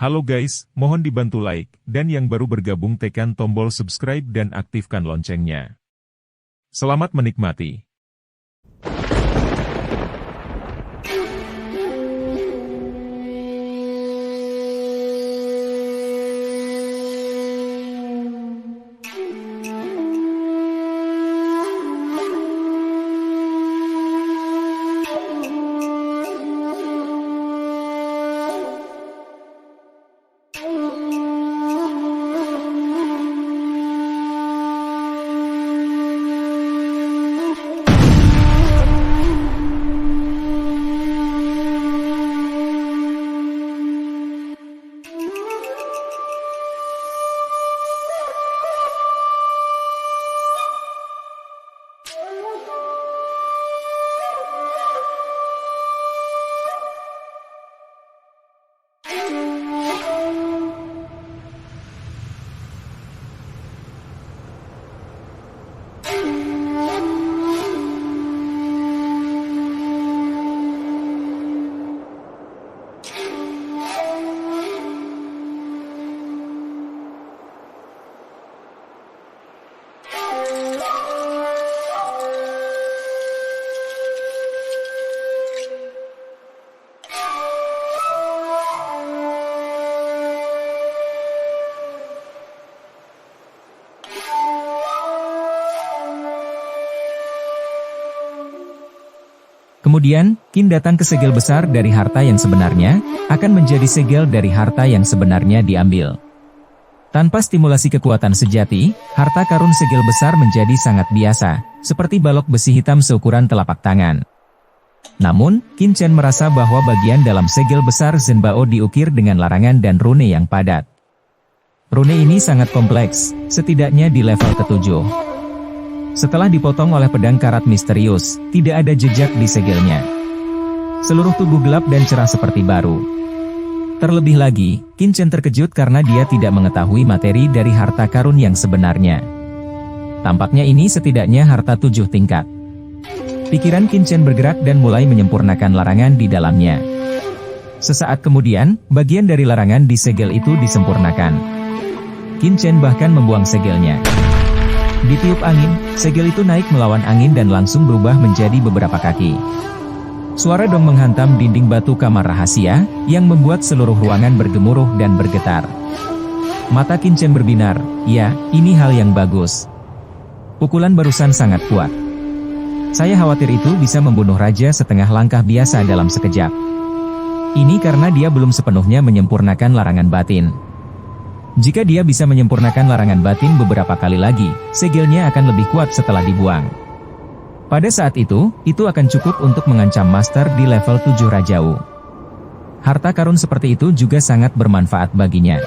Halo guys, mohon dibantu like, dan yang baru bergabung tekan tombol subscribe dan aktifkan loncengnya. Selamat menikmati. Kemudian, Qin datang ke segel besar dari harta yang sebenarnya, akan menjadi segel dari harta yang sebenarnya diambil. Tanpa stimulasi kekuatan sejati, harta karun segel besar menjadi sangat biasa, seperti balok besi hitam seukuran telapak tangan. Namun, Qin Chen merasa bahwa bagian dalam segel besar Zhenbao diukir dengan larangan dan rune yang padat. Rune ini sangat kompleks, setidaknya di level ke-7. Setelah dipotong oleh pedang karat misterius, tidak ada jejak di segelnya. Seluruh tubuh gelap dan cerah seperti baru. Terlebih lagi, Qin Chen terkejut karena dia tidak mengetahui materi dari harta karun yang sebenarnya. Tampaknya ini setidaknya harta 7 tingkat. Pikiran Qin Chen bergerak dan mulai menyempurnakan larangan di dalamnya. Sesaat kemudian, bagian dari larangan di segel itu disempurnakan. Qin Chen bahkan membuang segelnya. Ditiup angin, segel itu naik melawan angin dan langsung berubah menjadi beberapa kaki. Suara dong menghantam dinding batu kamar rahasia, yang membuat seluruh ruangan bergemuruh dan bergetar. Mata Qin Chen berbinar, ya, ini hal yang bagus. Pukulan barusan sangat kuat. Saya khawatir itu bisa membunuh raja setengah langkah biasa dalam sekejap. Ini karena dia belum sepenuhnya menyempurnakan larangan batin. Jika dia bisa menyempurnakan larangan batin beberapa kali lagi, segelnya akan lebih kuat setelah dibuang. Pada saat itu akan cukup untuk mengancam master di level 7 Rajau. Harta karun seperti itu juga sangat bermanfaat baginya.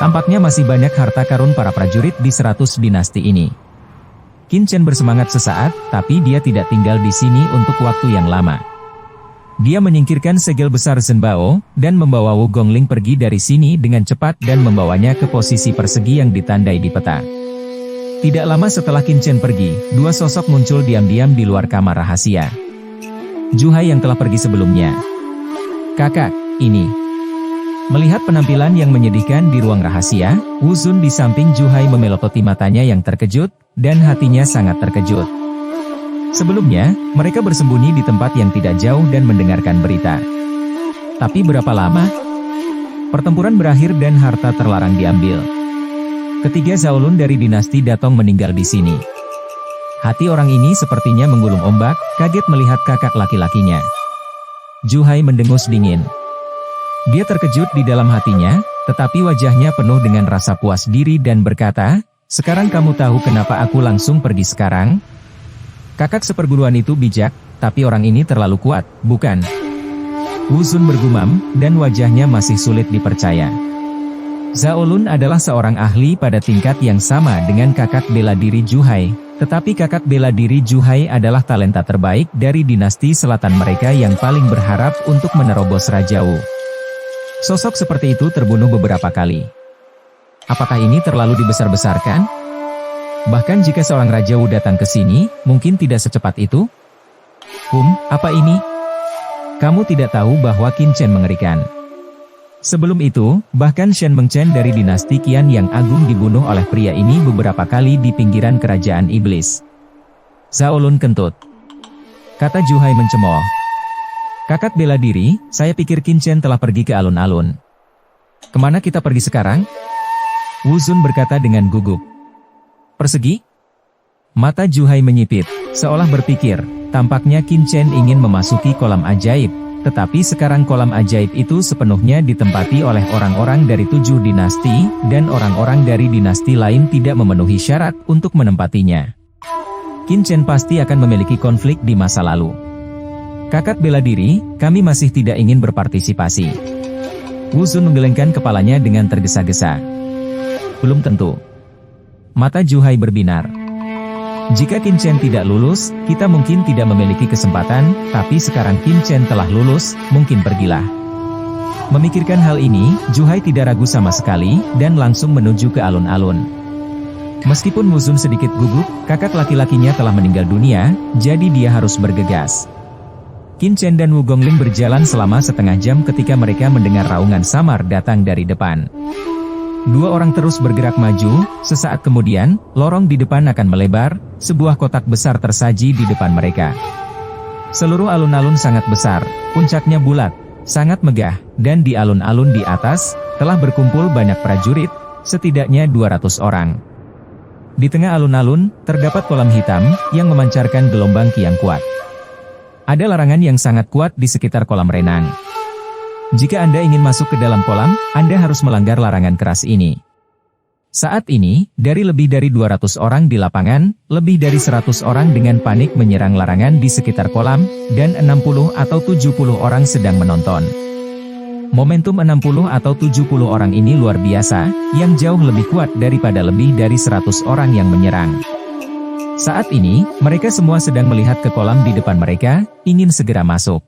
Tampaknya masih banyak harta karun para prajurit di 100 dinasti ini. Qin Chen bersemangat sesaat, tapi dia tidak tinggal di sini untuk waktu yang lama. Dia menyingkirkan segel besar Zhenbao, dan membawa Wu Gongling pergi dari sini dengan cepat dan membawanya ke posisi persegi yang ditandai di peta. Tidak lama setelah Qin Chen pergi, dua sosok muncul diam-diam di luar kamar rahasia. Zhuhai yang telah pergi sebelumnya. Kakak, ini. Melihat penampilan yang menyedihkan di ruang rahasia, Wu Zun di samping Zhuhai memelototi matanya yang terkejut, dan hatinya sangat terkejut. Sebelumnya, mereka bersembunyi di tempat yang tidak jauh dan mendengarkan berita. Tapi berapa lama? Pertempuran berakhir dan harta terlarang diambil. Ketiga Zaolun dari dinasti Datong meninggal di sini. Hati orang ini sepertinya menggulung ombak, kaget melihat kakak laki-lakinya. Zhuhai mendengus dingin. Dia terkejut di dalam hatinya, tetapi wajahnya penuh dengan rasa puas diri dan berkata, "Sekarang kamu tahu kenapa aku langsung pergi sekarang?" Kakak seperguruan itu bijak, tapi orang ini terlalu kuat, bukan? Wu Zun bergumam, dan wajahnya masih sulit dipercaya. Zaolun adalah seorang ahli pada tingkat yang sama dengan kakak bela diri Zhuhai, tetapi kakak bela diri Zhuhai adalah talenta terbaik dari dinasti selatan mereka yang paling berharap untuk menerobos Rajau. Sosok seperti itu terbunuh beberapa kali. Apakah ini terlalu dibesar-besarkan? Bahkan jika seorang Raja Wu datang ke sini, mungkin tidak secepat itu. Apa ini? Kamu tidak tahu bahwa Qin Chen mengerikan. Sebelum itu, bahkan Shen Mengchen dari dinasti Qian yang agung dibunuh oleh pria ini beberapa kali di pinggiran kerajaan iblis. Zaolun kentut. Kata Juhai mencemooh. Kakak bela diri, saya pikir Qin Chen telah pergi ke alun-alun. Kemana kita pergi sekarang? Wu Zun berkata dengan gugup. Persegi? Mata Juhai menyipit, seolah berpikir, tampaknya Qin Chen ingin memasuki kolam ajaib. Tetapi sekarang kolam ajaib itu sepenuhnya ditempati oleh orang-orang dari 7 dinasti, dan orang-orang dari dinasti lain tidak memenuhi syarat untuk menempatinya. Qin Chen pasti akan memiliki konflik di masa lalu. Kakak bela diri, kami masih tidak ingin berpartisipasi. Wu Zun menggelengkan kepalanya dengan tergesa-gesa. Belum tentu. Mata Juhai berbinar. Jika Qin Chen tidak lulus, kita mungkin tidak memiliki kesempatan, tapi sekarang Qin Chen telah lulus, mungkin pergilah. Memikirkan hal ini, Juhai tidak ragu sama sekali, dan langsung menuju ke alun-alun. Meskipun Wu Zun sedikit gugup, kakak laki-lakinya telah meninggal dunia, jadi dia harus bergegas. Qin Chen dan Wu Gongling berjalan selama setengah jam ketika mereka mendengar raungan samar datang dari depan. Dua orang terus bergerak maju, sesaat kemudian, lorong di depan akan melebar, sebuah kotak besar tersaji di depan mereka. Seluruh alun-alun sangat besar, puncaknya bulat, sangat megah, dan di alun-alun di atas, telah berkumpul banyak prajurit, setidaknya 200 orang. Di tengah alun-alun, terdapat kolam hitam, yang memancarkan gelombang yang kuat. Ada larangan yang sangat kuat di sekitar kolam renang. Jika Anda ingin masuk ke dalam kolam, Anda harus melanggar larangan keras ini. Saat ini, dari lebih dari 200 orang di lapangan, lebih dari 100 orang dengan panik menyerang larangan di sekitar kolam, dan 60 atau 70 orang sedang menonton. Momentum 60 atau 70 orang ini luar biasa, yang jauh lebih kuat daripada lebih dari 100 orang yang menyerang. Saat ini, mereka semua sedang melihat ke kolam di depan mereka, ingin segera masuk.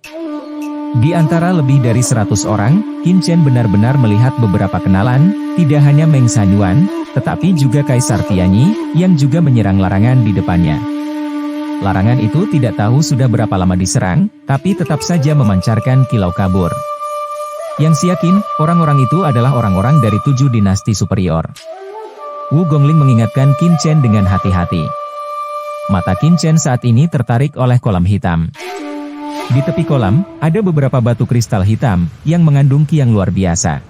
Di antara lebih dari 100 orang, Qin Chen benar-benar melihat beberapa kenalan, tidak hanya Meng Sanyuan, tetapi juga Kaisar Tianyi, yang juga menyerang larangan di depannya. Larangan itu tidak tahu sudah berapa lama diserang, tapi tetap saja memancarkan kilau kabur. Yang yakin, orang-orang itu adalah orang-orang dari 7 dinasti superior. Wu Gongling mengingatkan Qin Chen dengan hati-hati. Mata Qin Chen saat ini tertarik oleh kolam hitam. Di tepi kolam, ada beberapa batu kristal hitam, yang mengandung ki yang luar biasa.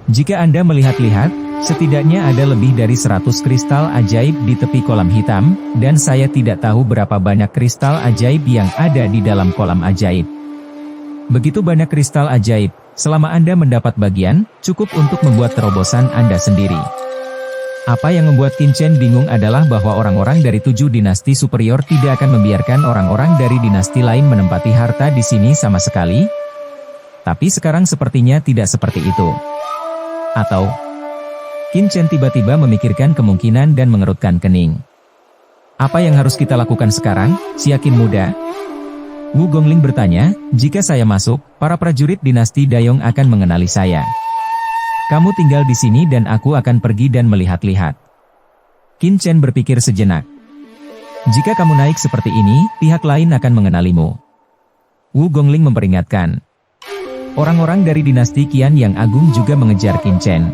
Jika Anda melihat-lihat, setidaknya ada lebih dari 100 kristal ajaib di tepi kolam hitam, dan saya tidak tahu berapa banyak kristal ajaib yang ada di dalam kolam ajaib. Begitu banyak kristal ajaib, selama Anda mendapat bagian, cukup untuk membuat terobosan Anda sendiri. Apa yang membuat Qin Chen bingung adalah bahwa orang-orang dari 7 dinasti superior tidak akan membiarkan orang-orang dari dinasti lain menempati harta di sini sama sekali. Tapi sekarang sepertinya tidak seperti itu. Atau, Qin Chen tiba-tiba memikirkan kemungkinan dan mengerutkan kening. Apa yang harus kita lakukan sekarang, si yakin muda? Wu Gongling bertanya, jika saya masuk, para prajurit dinasti Dayong akan mengenali saya. Kamu tinggal di sini dan aku akan pergi dan melihat-lihat. Qin Chen berpikir sejenak. Jika kamu naik seperti ini, pihak lain akan mengenalimu. Wu Gongling memperingatkan. Orang-orang dari dinasti Qian yang agung juga mengejar Qin Chen.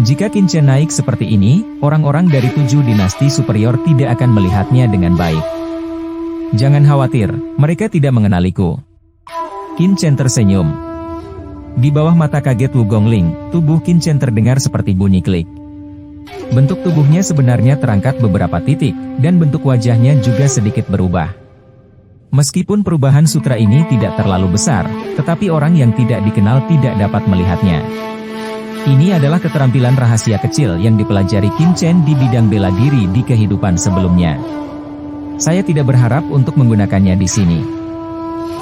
Jika Qin Chen naik seperti ini, orang-orang dari 7 dinasti superior tidak akan melihatnya dengan baik. Jangan khawatir, mereka tidak mengenaliku. Qin Chen tersenyum. Di bawah mata kaget Wu Gongling, tubuh Qin Chen terdengar seperti bunyi klik. Bentuk tubuhnya sebenarnya terangkat beberapa titik, dan bentuk wajahnya juga sedikit berubah. Meskipun perubahan sutra ini tidak terlalu besar, tetapi orang yang tidak dikenal tidak dapat melihatnya. Ini adalah keterampilan rahasia kecil yang dipelajari Qin Chen di bidang bela diri di kehidupan sebelumnya. Saya tidak berharap untuk menggunakannya di sini.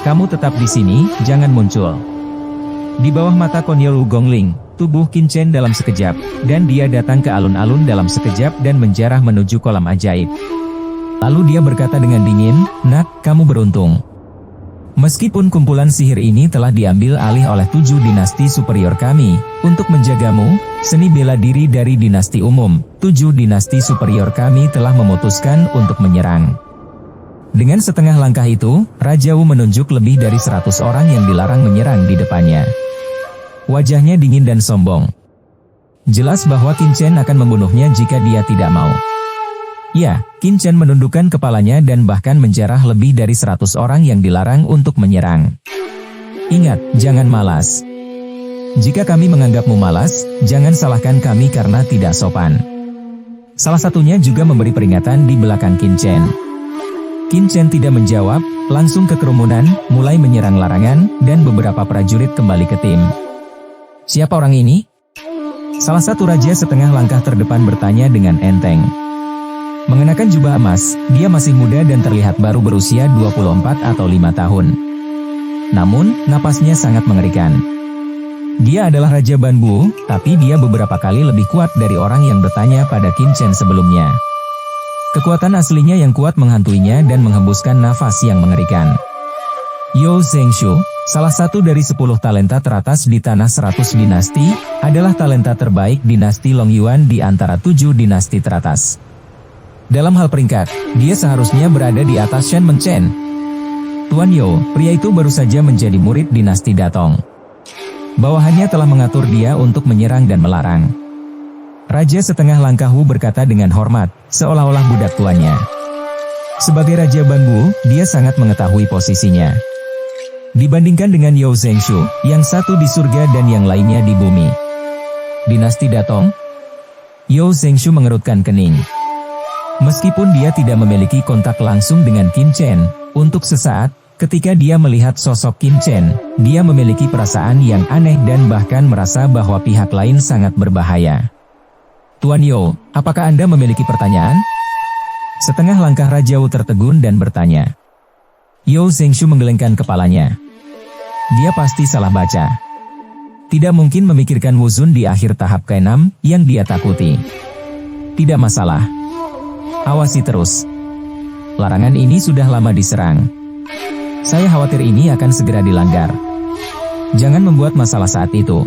Kamu tetap di sini, jangan muncul. Di bawah mata konyol Wu Gongling, tubuh Qin Chen dalam sekejap, dan dia datang ke alun-alun dalam sekejap dan menjarah menuju kolam ajaib. Lalu dia berkata dengan dingin, "Nak, kamu beruntung. Meskipun kumpulan sihir ini telah diambil alih oleh 7 dinasti superior kami, untuk menjagamu, seni bela diri dari dinasti umum, 7 dinasti superior kami telah memutuskan untuk menyerang." Dengan setengah langkah itu, Raja Wu menunjuk lebih dari 100 orang yang dilarang menyerang di depannya. Wajahnya dingin dan sombong. Jelas bahwa Qin Chen akan membunuhnya jika dia tidak mau. Ya, Qin Chen menundukkan kepalanya dan bahkan menjarah lebih dari 100 orang yang dilarang untuk menyerang. Ingat, jangan malas. Jika kami menganggapmu malas, jangan salahkan kami karena tidak sopan. Salah satunya juga memberi peringatan di belakang Qin Chen. Qin Chen tidak menjawab, langsung ke kerumunan, mulai menyerang larangan, dan beberapa prajurit kembali ke tim. Siapa orang ini? Salah satu raja setengah langkah terdepan bertanya dengan enteng. Mengenakan jubah emas, dia masih muda dan terlihat baru berusia 24 atau 5 tahun. Namun, napasnya sangat mengerikan. Dia adalah Raja Banbu, tapi dia beberapa kali lebih kuat dari orang yang bertanya pada Qin Chen sebelumnya. Kekuatan aslinya yang kuat menghantuinya dan menghembuskan nafas yang mengerikan. Yao Zhengshu, salah satu dari 10 talenta teratas di tanah 100 dinasti, adalah talenta terbaik dinasti Longyuan di antara 7 dinasti teratas. Dalam hal peringkat, dia seharusnya berada di atas Shen Mengchen. Tuan Yao, pria itu baru saja menjadi murid dinasti Datong. Bawahannya telah mengatur dia untuk menyerang dan melarang. Raja setengah langkah Wu berkata dengan hormat, seolah-olah budak tuannya. Sebagai Raja Banbu, dia sangat mengetahui posisinya. Dibandingkan dengan Yao Zhengshu, yang satu di surga dan yang lainnya di bumi. Dinasti Datong? Yao Zhengshu mengerutkan kening. Meskipun dia tidak memiliki kontak langsung dengan Qin Chen, untuk sesaat, ketika dia melihat sosok Qin Chen, dia memiliki perasaan yang aneh dan bahkan merasa bahwa pihak lain sangat berbahaya. Tuan Yao, apakah Anda memiliki pertanyaan? Setengah langkah Raja Wu tertegun dan bertanya. Yao Zhengshu menggelengkan kepalanya. Dia pasti salah baca. Tidak mungkin memikirkan Wuzun di akhir tahap ke-6 yang dia takuti. Tidak masalah. Awasi terus. Larangan ini sudah lama diserang. Saya khawatir ini akan segera dilanggar. Jangan membuat masalah saat itu.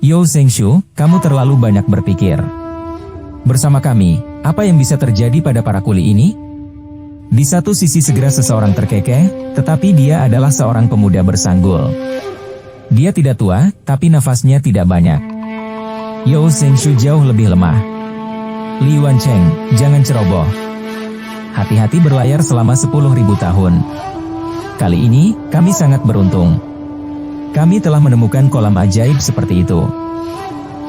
Yao Zhengshu, kamu terlalu banyak berpikir. Bersama kami, apa yang bisa terjadi pada para kuli ini? Di satu sisi segera seseorang terkekeh, tetapi dia adalah seorang pemuda bersanggul. Dia tidak tua, tapi nafasnya tidak banyak. Yao Zhengshu jauh lebih lemah. Li Wancheng, jangan ceroboh. Hati-hati berlayar selama 10.000 tahun. Kali ini, kami sangat beruntung. Kami telah menemukan kolam ajaib seperti itu.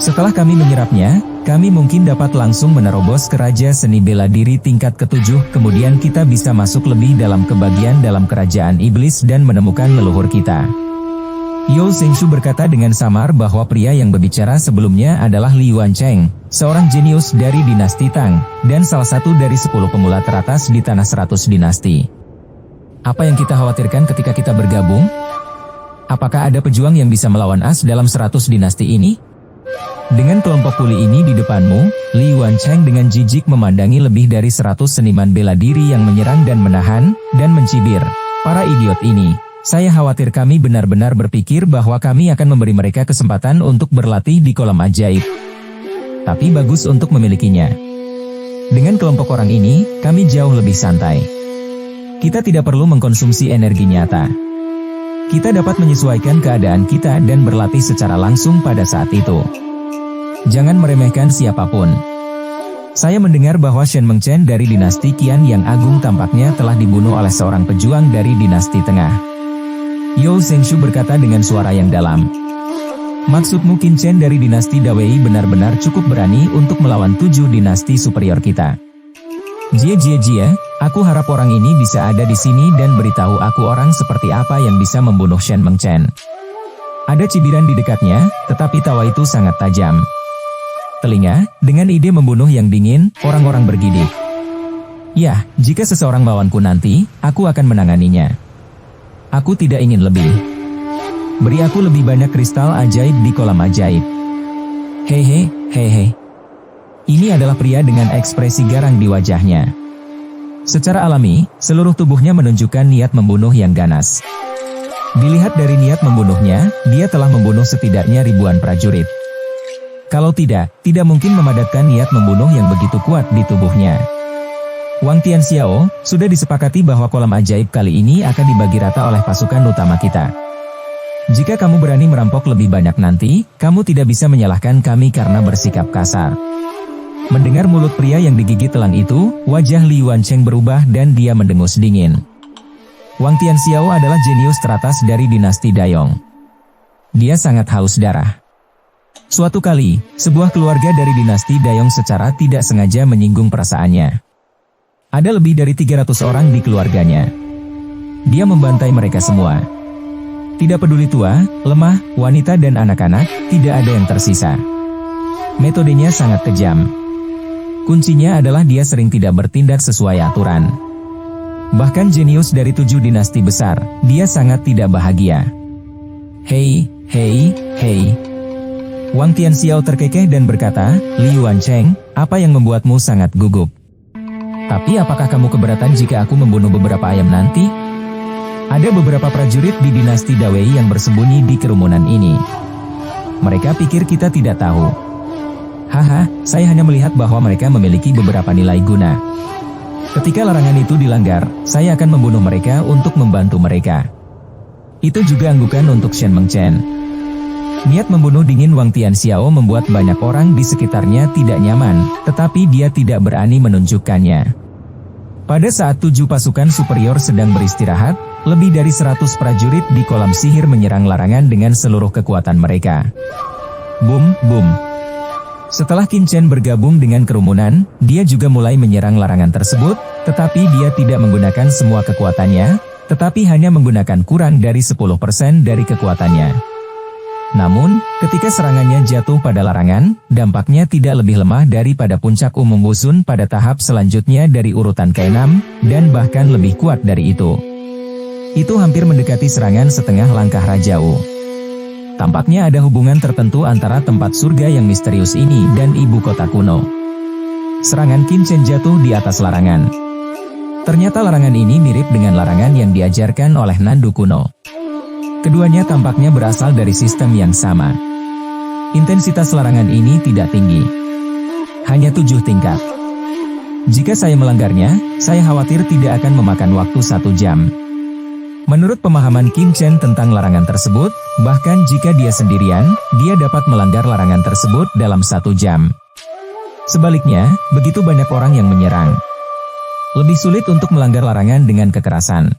Setelah kami menyerapnya, kami mungkin dapat langsung menerobos ke Raja Seni Bela Diri tingkat ke-7, kemudian kita bisa masuk lebih dalam ke bagian dalam kerajaan iblis dan menemukan leluhur kita. Yao Zhengshu berkata dengan samar bahwa pria yang berbicara sebelumnya adalah Li Wancheng, seorang jenius dari dinasti Tang, dan salah satu dari 10 pemula teratas di tanah 100 dinasti. Apa yang kita khawatirkan ketika kita bergabung? Apakah ada pejuang yang bisa melawan As dalam 100 dinasti ini? Dengan kelompok kuli ini di depanmu, Li Wancheng dengan jijik memandangi lebih dari 100 seniman bela diri yang menyerang dan menahan, dan mencibir. Para idiot ini. Saya khawatir kami benar-benar berpikir bahwa kami akan memberi mereka kesempatan untuk berlatih di kolam ajaib. Tapi bagus untuk memilikinya. Dengan kelompok orang ini, kami jauh lebih santai. Kita tidak perlu mengkonsumsi energi nyata. Kita dapat menyesuaikan keadaan kita dan berlatih secara langsung pada saat itu. Jangan meremehkan siapapun. Saya mendengar bahwa Shen Mengchen dari dinasti Qian yang agung tampaknya telah dibunuh oleh seorang pejuang dari dinasti Tengah. Yao Zhengshu berkata dengan suara yang dalam. Maksudmu Qin Chen dari dinasti Dawei benar-benar cukup berani untuk melawan 7 dinasti superior kita. Jie, aku harap orang ini bisa ada di sini dan beritahu aku orang seperti apa yang bisa membunuh Shen Mengchen. Ada cibiran di dekatnya, tetapi tawa itu sangat tajam. Telinga, dengan ide membunuh yang dingin, orang-orang bergidik. Ya, jika seseorang melawanku nanti, aku akan menanganinya. Aku tidak ingin lebih. Beri aku lebih banyak kristal ajaib di kolam ajaib. Hehe. Ini adalah pria dengan ekspresi garang di wajahnya. Secara alami, seluruh tubuhnya menunjukkan niat membunuh yang ganas. Dilihat dari niat membunuhnya, dia telah membunuh setidaknya ribuan prajurit. Kalau tidak mungkin memadatkan niat membunuh yang begitu kuat di tubuhnya. Wang Tianxiao, sudah disepakati bahwa kolam ajaib kali ini akan dibagi rata oleh pasukan utama kita. Jika kamu berani merampok lebih banyak nanti, kamu tidak bisa menyalahkan kami karena bersikap kasar. Mendengar mulut pria yang digigit elang itu, wajah Li Yuancheng berubah dan dia mendengus dingin. Wang Tianxiao adalah jenius teratas dari dinasti Dayong. Dia sangat haus darah. Suatu kali, sebuah keluarga dari dinasti Dayong secara tidak sengaja menyinggung perasaannya. Ada lebih dari 300 orang di keluarganya. Dia membantai mereka semua. Tidak peduli tua, lemah, wanita dan anak-anak, tidak ada yang tersisa. Metodenya sangat kejam. Kuncinya adalah dia sering tidak bertindak sesuai aturan. Bahkan jenius dari 7 dinasti besar, dia sangat tidak bahagia. Hei. Wang Tianxiao terkekeh dan berkata, Li Yuancheng, apa yang membuatmu sangat gugup? Tapi apakah kamu keberatan jika aku membunuh beberapa ayam nanti? Ada beberapa prajurit di dinasti Dawei yang bersembunyi di kerumunan ini. Mereka pikir kita tidak tahu. Haha, saya hanya melihat bahwa mereka memiliki beberapa nilai guna. Ketika larangan itu dilanggar, saya akan membunuh mereka untuk membantu mereka. Itu juga anggukan untuk Shen Mengchen. Niat membunuh dingin Wang Tianxiao membuat banyak orang di sekitarnya tidak nyaman, tetapi dia tidak berani menunjukkannya. Pada saat 7 pasukan superior sedang beristirahat, lebih dari 100 prajurit di kolam sihir menyerang larangan dengan seluruh kekuatan mereka. Boom, boom. Setelah Qin Chen bergabung dengan kerumunan, dia juga mulai menyerang larangan tersebut, tetapi dia tidak menggunakan semua kekuatannya, tetapi hanya menggunakan kurang dari 10% dari kekuatannya. Namun, ketika serangannya jatuh pada larangan, dampaknya tidak lebih lemah daripada puncak umum Wusun pada tahap selanjutnya dari urutan ke-6, dan bahkan lebih kuat dari itu. Itu hampir mendekati serangan setengah langkah Raja Wu. Tampaknya ada hubungan tertentu antara tempat surga yang misterius ini dan ibu kota kuno. Serangan Qin Chen jatuh di atas larangan. Ternyata larangan ini mirip dengan larangan yang diajarkan oleh Nandu kuno. Keduanya tampaknya berasal dari sistem yang sama. Intensitas larangan ini tidak tinggi. Hanya 7 tingkat. Jika saya melanggarnya, saya khawatir tidak akan memakan waktu 1 jam. Menurut pemahaman Qin Chen tentang larangan tersebut, bahkan jika dia sendirian, dia dapat melanggar larangan tersebut dalam 1 jam. Sebaliknya, begitu banyak orang yang menyerang. Lebih sulit untuk melanggar larangan dengan kekerasan.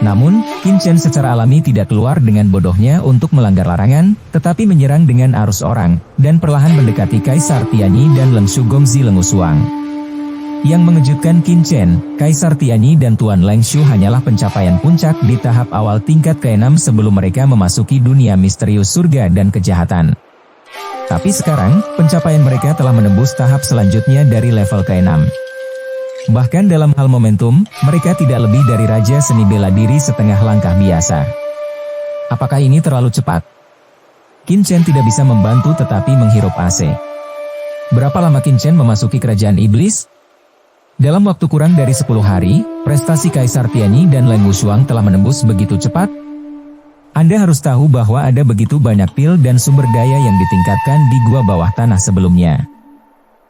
Namun, Qin Chen secara alami tidak keluar dengan bodohnya untuk melanggar larangan, tetapi menyerang dengan arus orang, dan perlahan mendekati Kaisar Tianyi dan Leng Shu Gongzi Lengusuang. Yang mengejutkan Qin Chen, Kaisar Tianyi dan Tuan Leng Shu hanyalah pencapaian puncak di tahap awal tingkat ke-6 sebelum mereka memasuki dunia misterius surga dan kejahatan. Tapi sekarang, pencapaian mereka telah menembus tahap selanjutnya dari level ke-6. Bahkan dalam hal momentum, mereka tidak lebih dari Raja Seni Bela Diri setengah langkah biasa. Apakah ini terlalu cepat? Qin Chen tidak bisa membantu tetapi menghirup AC. Berapa lama Qin Chen memasuki kerajaan iblis? Dalam waktu kurang dari 10 hari, prestasi Kaisar Tianyi dan Leng Wusuang telah menembus begitu cepat. Anda harus tahu bahwa ada begitu banyak pil dan sumber daya yang ditingkatkan di gua bawah tanah sebelumnya.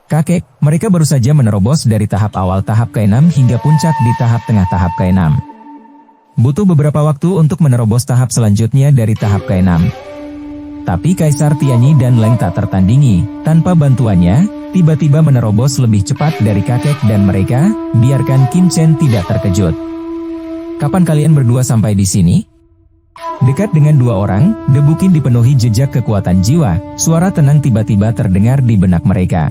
Kakek, mereka baru saja menerobos dari tahap awal tahap ke-6 hingga puncak di tahap tengah tahap ke-6. Butuh beberapa waktu untuk menerobos tahap selanjutnya dari tahap ke-6. Tapi Kaisar Tianyi dan Leng tak tertandingi, tanpa bantuannya, tiba-tiba menerobos lebih cepat dari kakek dan mereka, biarkan Qin Chen tidak terkejut. Kapan kalian berdua sampai di sini? Dekat dengan 2 orang, debu Qin dipenuhi jejak kekuatan jiwa, suara tenang tiba-tiba terdengar di benak mereka.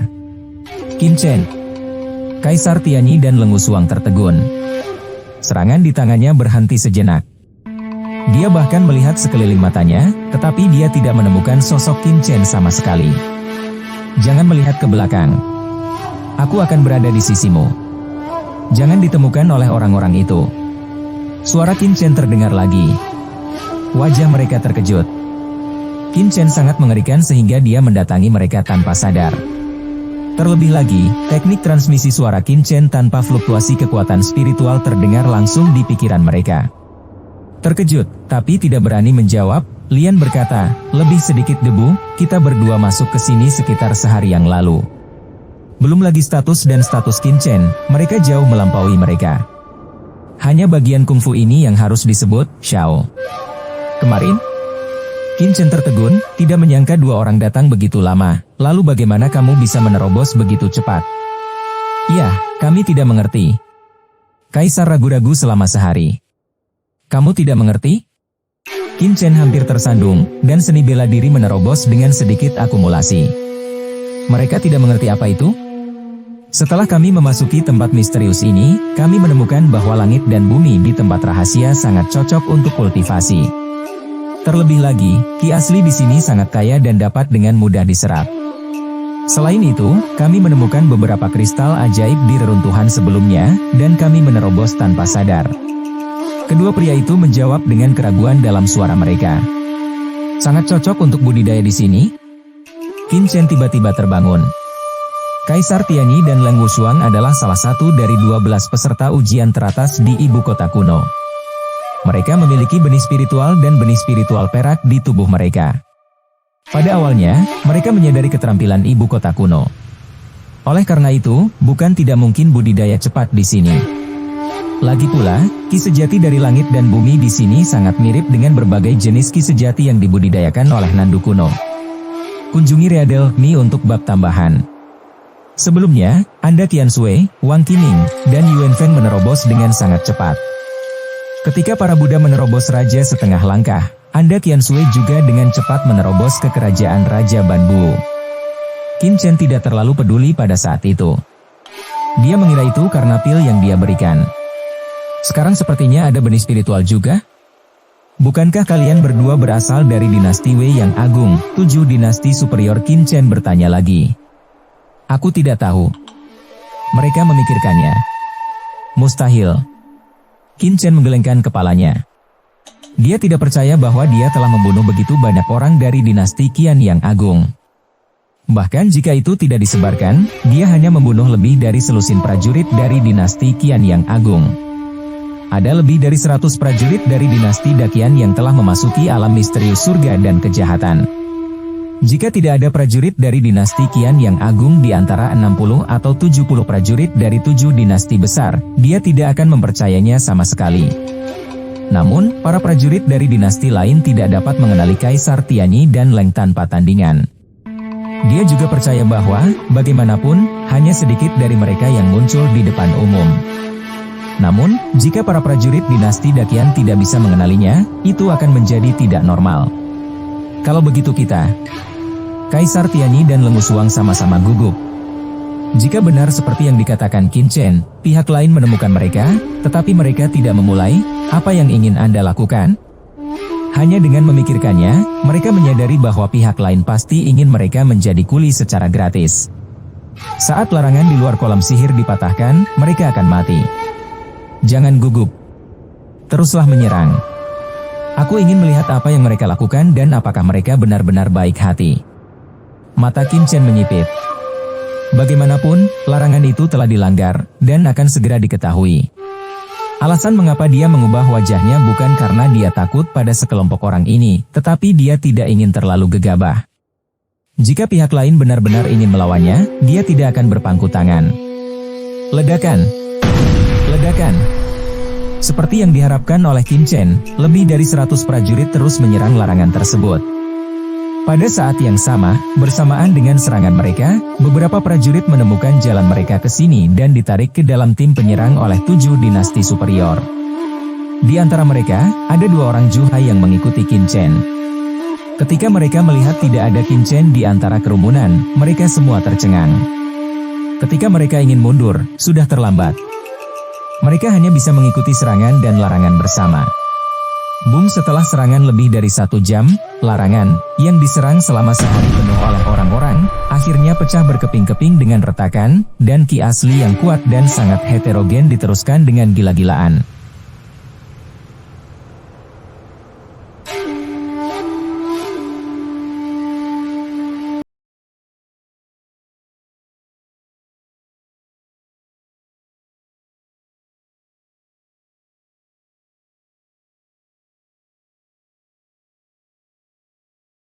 Qin Chen. Kaisar Tianyi dan Leng Wusuang tertegun. Serangan di tangannya berhenti sejenak. Dia bahkan melihat sekeliling matanya, tetapi dia tidak menemukan sosok Qin Chen sama sekali. Jangan melihat ke belakang. Aku akan berada di sisimu. Jangan ditemukan oleh orang-orang itu. Suara Qin Chen terdengar lagi. Wajah mereka terkejut. Qin Chen sangat mengerikan sehingga dia mendatangi mereka tanpa sadar. Terlebih lagi, teknik transmisi suara Qin Chen tanpa fluktuasi kekuatan spiritual terdengar langsung di pikiran mereka. Terkejut, tapi tidak berani menjawab, Lian berkata, lebih sedikit debu, kita berdua masuk ke sini sekitar sehari yang lalu. Belum lagi status dan status Qin Chen, mereka jauh melampaui mereka. Hanya bagian kungfu ini yang harus disebut Xiao. Kemarin, Qin Chen tertegun, tidak menyangka dua orang datang begitu lama. Lalu bagaimana kamu bisa menerobos begitu cepat? Ya, kami tidak mengerti. Kaisar ragu-ragu selama sehari. Kamu tidak mengerti? Qin Chen hampir tersandung, dan seni bela diri menerobos dengan sedikit akumulasi. Mereka tidak mengerti apa itu? Setelah kami memasuki tempat misterius ini, kami menemukan bahwa langit dan bumi di tempat rahasia sangat cocok untuk kultivasi. Terlebih lagi, ki asli di sini sangat kaya dan dapat dengan mudah diserap. Selain itu, kami menemukan beberapa kristal ajaib di reruntuhan sebelumnya, dan kami menerobos tanpa sadar. Kedua pria itu menjawab dengan keraguan dalam suara mereka. Sangat cocok untuk budidaya di sini? Qin Chen tiba-tiba terbangun. Kaisar Tianyi dan Leng Wushuang adalah salah satu dari 12 peserta ujian teratas di ibu kota kuno. Mereka memiliki benih spiritual dan benih spiritual perak di tubuh mereka. Pada awalnya, mereka menyadari keterampilan ibu kota kuno. Oleh karena itu, bukan tidak mungkin budidaya cepat di sini. Lagi pula, ki sejati dari langit dan bumi di sini sangat mirip dengan berbagai jenis ki sejati yang dibudidayakan oleh Nandu kuno. Kunjungi Readel Mi untuk bab tambahan. Sebelumnya, Anda Tian Sui, Wang Qining, dan Yuan Feng menerobos dengan sangat cepat. Ketika para Buddha menerobos raja setengah langkah, Anda Tian Sui juga dengan cepat menerobos ke kerajaan Raja Banbu. Qin Chen tidak terlalu peduli pada saat itu. Dia mengira itu karena pil yang dia berikan. Sekarang sepertinya ada benih spiritual juga? Bukankah kalian berdua berasal dari dinasti Wei yang agung, 7 dinasti superior? Qin Chen bertanya lagi. Aku tidak tahu. Mereka memikirkannya. Mustahil. Qin Chen menggelengkan kepalanya. Dia tidak percaya bahwa dia telah membunuh begitu banyak orang dari dinasti Qian yang agung. Bahkan jika itu tidak disebarkan, dia hanya membunuh lebih dari selusin prajurit dari dinasti Qian yang agung. Ada lebih dari 100 prajurit dari dinasti Daqian yang telah memasuki alam misterius surga dan kejahatan. Jika tidak ada prajurit dari dinasti Qian yang agung di antara 60 atau 70 prajurit dari 7 dinasti besar, dia tidak akan mempercayainya sama sekali. Namun, para prajurit dari dinasti lain tidak dapat mengenali Kaisar Tianyi dan Leng tanpa tandingan. Dia juga percaya bahwa, bagaimanapun, hanya sedikit dari mereka yang muncul di depan umum. Namun, jika para prajurit dinasti Daqian tidak bisa mengenalinya, itu akan menjadi tidak normal. Kalau begitu Kaisar Tianyi dan Leng Wushuang sama-sama gugup. Jika benar seperti yang dikatakan Qin Chen, pihak lain menemukan mereka, tetapi mereka tidak memulai, apa yang ingin Anda lakukan? Hanya dengan memikirkannya, mereka menyadari bahwa pihak lain pasti ingin mereka menjadi kuli secara gratis. Saat larangan di luar kolam sihir dipatahkan, mereka akan mati. Jangan gugup. Teruslah menyerang. Aku ingin melihat apa yang mereka lakukan dan apakah mereka benar-benar baik hati. Mata Qin Chen menyipit. Bagaimanapun, larangan itu telah dilanggar, dan akan segera diketahui. Alasan mengapa dia mengubah wajahnya bukan karena dia takut pada sekelompok orang ini, tetapi dia tidak ingin terlalu gegabah. Jika pihak lain benar-benar ingin melawannya, dia tidak akan berpangku tangan. Ledakan! Ledakan! Seperti yang diharapkan oleh Qin Chen, lebih dari 100 prajurit terus menyerang larangan tersebut. Pada saat yang sama, bersamaan dengan serangan mereka, beberapa prajurit menemukan jalan mereka ke sini dan ditarik ke dalam tim penyerang oleh 7 dinasti superior. Di antara mereka, ada 2 orang Juhai yang mengikuti Qin Chen. Ketika mereka melihat tidak ada Qin Chen di antara kerumunan, mereka semua tercengang. Ketika mereka ingin mundur, sudah terlambat. Mereka hanya bisa mengikuti serangan dan larangan bersama. Boom, setelah serangan lebih dari 1 jam, larangan, yang diserang selama sehari penuh oleh orang-orang, akhirnya pecah berkeping-keping dengan retakan, dan ki asli yang kuat dan sangat heterogen diteruskan dengan gila-gilaan.